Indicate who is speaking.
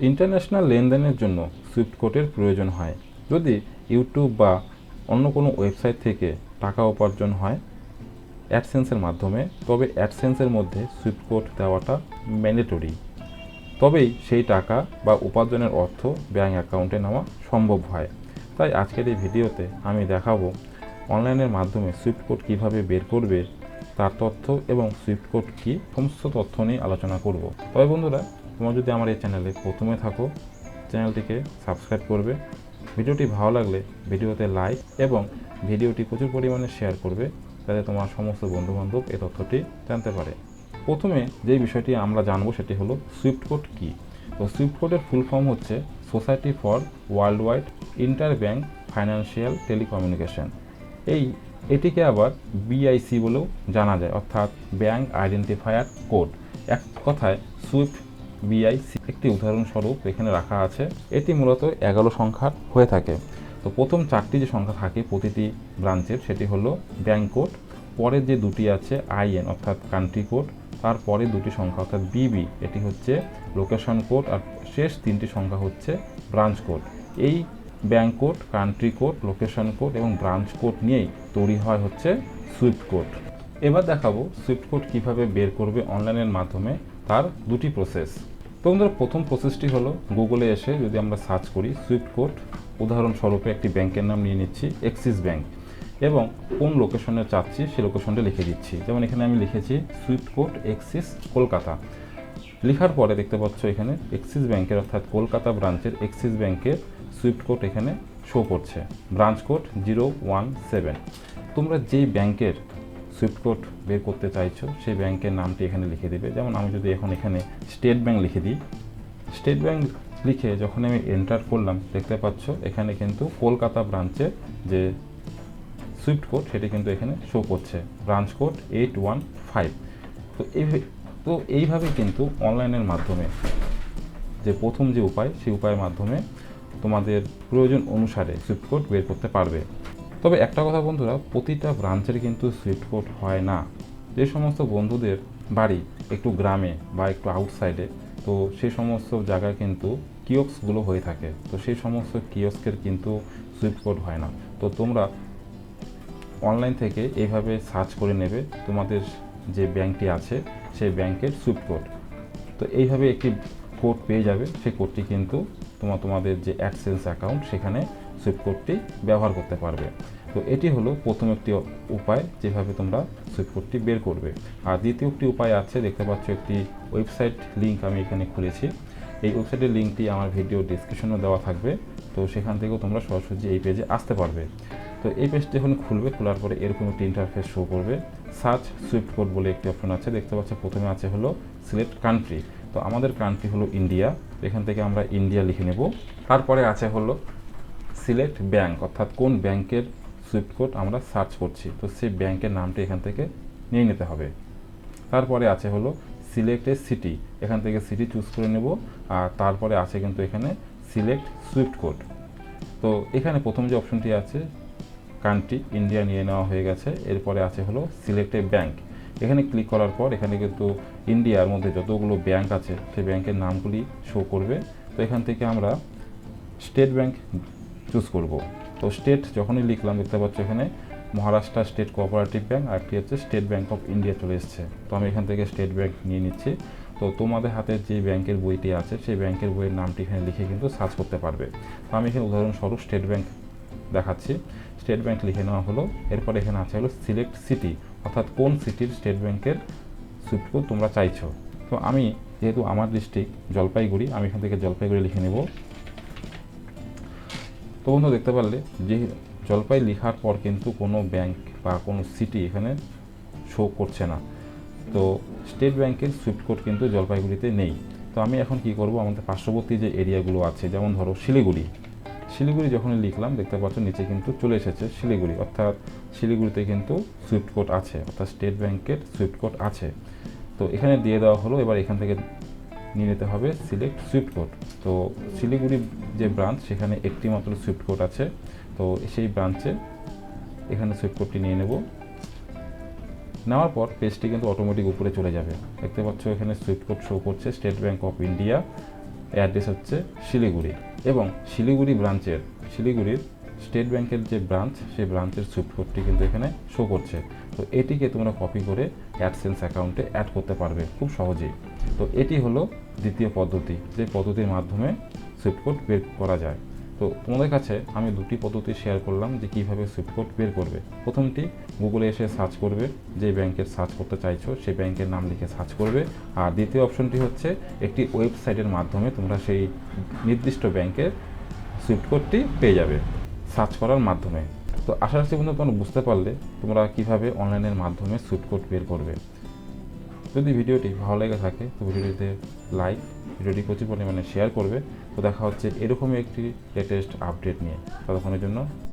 Speaker 1: International লেনদেনের জন্য Swift কোডের প্রয়োজন হয়। যদি ইউটিউব বা অন্য কোনো ওয়েবসাইট থেকে টাকা উপার্জন হয় অ্যাডসেন্সের মাধ্যমে, তবে অ্যাডসেন্সের মধ্যে সুইফট কোড দেওয়াটা ম্যান্ডেটরি। তবেই সেই টাকা বা উপার্জনের অর্থ ব্যাঙ্ক অ্যাকাউন্টে নেওয়া সম্ভব হয়। তাই আজকের এই ভিডিওতে আমি দেখাবো অনলাইনের মাধ্যমে সুইফট কোড কীভাবে বের করবে, তার তথ্য এবং সুইফট কোড কী, সমস্ত তথ্য নিয়ে আলোচনা করব। তবে বন্ধুরা, তোমরা যদি আমার এই চ্যানেলে প্রথমে থাকো, চ্যানেলটিকে সাবস্ক্রাইব করবে। ভিডিওটি ভালো লাগলে ভিডিওতে লাইক এবং ভিডিওটি প্রচুর পরিমাণে শেয়ার করবে, যাতে তোমার সমস্ত বন্ধুবান্ধব এই তথ্যটি জানতে পারে। প্রথমে যেই বিষয়টি আমরা জানবো সেটি হলো সুইফট কোড কী। তো সুইফট কোডের ফুল ফর্ম হচ্ছে society for world wide inter bank financial telecommunication. এটিকে আবার বিআইসি বলেও জানা যায়, অর্থাৎ ব্যাঙ্ক আইডেন্টিফায়ার কোড। এক কথায় সুইফট বিআইসি একটি উদাহরণস্বরূপ এখানে রাখা আছে। এটি মূলত 11 সংখ্যার হয়ে থাকে। তো প্রথম 4টি যে সংখ্যা থাকে প্রতিটি ব্রাঞ্চের, সেটি হলো ব্যাঙ্ক কোড। পরের যে দুটি আছে আইএন অর্থাৎ কান্ট্রি কোড, তারপরে দুটি সংখ্যা অর্থাৎ বিবি, এটি হচ্ছে লোকেশন কোড, আর শেষ 3টি সংখ্যা হচ্ছে ব্রাঞ্চ কোড। এই bank code, country code, location code এবং ব্রাঞ্চ কোড নিয়েই তৈরি হয় হচ্ছে সুইফট কোড। এবার দেখাবো সুইফট কোড কীভাবে বের করবে অনলাইনের মাধ্যমে, তার দুটি প্রসেস। তো বন্ধুরা, প্রথম প্রসেসটি হলো গুগলে এসে যদি আমরা সার্চ করি সুইফট কোড, উদাহরণস্বরূপে একটি ব্যাংকের নাম নিয়ে নিচ্ছি এক্সিস ব্যাংক, এবং কোন লোকেশনে চাচ্ছি সেই লোকেশনটা লিখে দিচ্ছি। যেমন এখানে আমি লিখেছি সুইফট কোড এক্সিস কলকাতা। লেখার পরে দেখতে পাচ্ছ এখানে এক্সিস ব্যাংকের অর্থাৎ কলকাতা ব্রাঞ্চের এক্সিস ব্যাংকের সুইফট কোড এখানে শো করছে, ব্রাঞ্চ কোড 017। তোমরা যেই ব্যাংকের সুইফট কোড বের করতে চাইছো সেই ব্যাংকের নামটি এখানে লিখে দেবে। যেমন আমি যদি এখন এখানে স্টেট ব্যাংক লিখে দিই, স্টেট ব্যাংক লিখে যখন আমি এন্টার করলাম, দেখতে পাচ্ছ এখানে কিন্তু কলকাতা ব্রাঞ্চের যে সুইফট কোড সেটি কিন্তু এখানে শো করছে, ব্রাঞ্চ কোড 815। তো এইভাবে কিন্তু অনলাইনের মাধ্যমে যে প্রথম যে উপায়, সেই উপায়ের মাধ্যমে তোমাদের প্রয়োজন অনুসারে সুইফট কোড বের করতে পারবে। তবে একটা কথা বন্ধুরা, প্রতিটা ব্রাঞ্চের কিন্তু সুইফট কোড হয় না। যে সমস্ত বন্ধুদের বাড়ি একটু গ্রামে বা একটু আউটসাইডে, তো সেই সমস্ত জায়গায় কিন্তু কিওস্কগুলো হয়ে থাকে। তো সেই সমস্ত কিওস্কের কিন্তু সুইফট কোড হয় না। তো তোমরা অনলাইন থেকে এইভাবে সার্চ করে নেবে তোমাদের যে ব্যাংকটি আছে সেই ব্যাংকের সুইফট কোড। তো এইভাবে একটি কোড পেয়ে যাবে, সেই কোডটি কিন্তু তোমাদের যে অ্যাডসেন্স অ্যাকাউন্ট সেখানে সুইফট কোডটি ব্যবহার করতে পারবে। তো এটি হলো প্রথম একটি উপায় যেভাবে তোমরা সুইফট কোডটি বের করবে। আর দ্বিতীয় একটি উপায় আছে, দেখতে পাচ্ছ একটি ওয়েবসাইট লিঙ্ক আমি এখানে খুলেছি। এই ওয়েবসাইটের লিঙ্কটি আমার ভিডিও ডিসক্রিপশনে দেওয়া থাকবে। তো সেখান থেকেও তোমরা সরাসরি এই পেজে আসতে পারবে। তো এই পেজটি যখন খুলবে, খোলার পরে এরকম একটি ইন্টারফেস শো করবে। সার্চ সুইফট কোড বলে একটি অপশন আছে, দেখতে পাচ্ছ প্রথমে আছে হলো সিলেক্ট কান্ট্রি। তো আমাদের কান্ট্রি হলো ইন্ডিয়া, এখান থেকে আমরা ইন্ডিয়া লিখে নেব। তারপরে আছে হলো সিলেক্ট ব্যাংক, অর্থাৎ কোন ব্যাংকের সুইফট কোড আমরা সার্চ করছি, তো সেই ব্যাংকের নামটি এখান থেকে নিয়ে নিতে হবে। তারপরে আছে হলো সিলেক্ট এ সিটি, এখান থেকে সিটি চুজ করে নেব। আর তারপরে আছে কিন্তু এখানে সিলেক্ট সুইফট কোড। তো এখানে প্রথম যে অপশনটি আছে কান্ট্রি, ইন্ডিয়া নিয়ে নেওয়া হয়ে গেছে। এরপরে আছে হলো সিলেক্ট এ ব্যাংক, এখানে ক্লিক করার পর এখানে কিন্তু ইন্ডিয়ার মধ্যে যতগুলো ব্যাংক আছে সেই ব্যাংকের নামগুলি শো করবে। তো এখান থেকে আমরা স্টেট ব্যাংক চুজ করব। তো স্টেট যখনই লিখলাম, দেখতে পাচ্ছ এখানে মহারাষ্ট্র স্টেট কোঅপারেটিভ ব্যাংক, আর একটি হচ্ছে স্টেট ব্যাংক অফ ইন্ডিয়া চলে এসছে। তো আমি এখান থেকে স্টেট ব্যাংক নিয়ে নিচ্ছি। তো তোমাদের হাতে যে ব্যাংকের বইটি আছে সেই ব্যাংকের বইয়ের নামটি এখানে লিখে কিন্তু সার্চ করতে পারবে। তো আমি এখানে উদাহরণস্বরূপ স্টেট ব্যাংক দেখাচ্ছি। স্টেট ব্যাংক লিখে নেওয়া হলো। এরপর এখানে আছে হলো সিলেক্ট সিটি, অর্থাৎ কোন সিটির স্টেট ব্যাংকের সুইফট কোড তোমরা চাইছো। তো আমি যেহেতু আমার ডিস্ট্রিক্ট জলপাইগুড়ি, আমি এখান থেকে জলপাইগুড়ি লিখে নেব। তো বন্ধু, দেখতে পারলে যে জলপাই লেখার পর কিন্তু কোনো ব্যাংক বা কোনো সিটি এখানে শো করছে না। তো স্টেট ব্যাংকের সুইফট কোড কিন্তু জলপাইগুড়িতে নেই। তো আমি এখন কি করব, আমাদের পার্শ্ববর্তী যে এরিয়াগুলো আছে, যেমন ধরো শিলিগুড়ি যখনই লিখলাম, দেখতে পাচ্ছ নিচে কিন্তু চলে এসেছে শিলিগুড়ি, অর্থাৎ শিলিগুড়িতে কিন্তু সুইফট কোড আছে, অর্থাৎ স্টেট ব্যাংকের সুইফট কোড আছে। তো এখানে দিয়ে দেওয়া হলো। এবার এখান থেকে নিয়ে নিতে হবে সিলেক্ট সুইফট কোড। তো শিলিগুড়ি যে ব্রাঞ্চ সেখানে একটি মাত্র সুইফট কোড আছে। তো সেই ব্রাঞ্চে এখানে সুইফট কোডটি নিয়ে নেব। নেওয়ার পর পেজটি কিন্তু অটোমেটিক উপরে চলে যাবে। দেখতে পাচ্ছ এখানে সুইফট কোড শো করছে state bank of India address হচ্ছে শিলিগুড়ি, এবং শিলিগুড়ির স্টেট ব্যাংকের যে ব্রাঞ্চ, সেই ব্রাঞ্চের সুইফট কোডটি কিন্তু এখানে শো করছে। তো এটিকে তোমরা কপি করে অ্যাডসেন্স অ্যাকাউন্টে অ্যাড করতে পারবে খুব সহজেই। তো এটি হলো দ্বিতীয় পদ্ধতি, যে পদ্ধতির মাধ্যমে সুইফট কোড বের করা যায়। তো তোমাদের কাছে আমি দুটি পদ্ধতি শেয়ার করলাম যে কীভাবে সুইফট কোড বের করবে। প্রথমটি, গুগলে এসে সার্চ করবে, যে ব্যাংকের সার্চ করতে চাইছো সেই ব্যাংকের নাম লিখে সার্চ করবে। আর দ্বিতীয় অপশনটি হচ্ছে একটি ওয়েবসাইটের মাধ্যমে তোমরা সেই নির্দিষ্ট ব্যাংকের সুইফট কোডটি পেয়ে যাবে সার্চ করার মাধ্যমে। তো আশা রাখছি বন্ধু তোমরা বুঝতে পারলে তোমরা কীভাবে অনলাইনের মাধ্যমে সুইফট কোড বের করবে। যদি ভিডিওটি ভালো লেগে থাকে তো ভিডিওটিতে লাইক, ভিডিওটি প্রচুর পরিমাণে শেয়ার করবে। তো দেখা হচ্ছে এরকমই একটি লেটেস্ট আপডেট নিয়ে। ততক্ষণের জন্য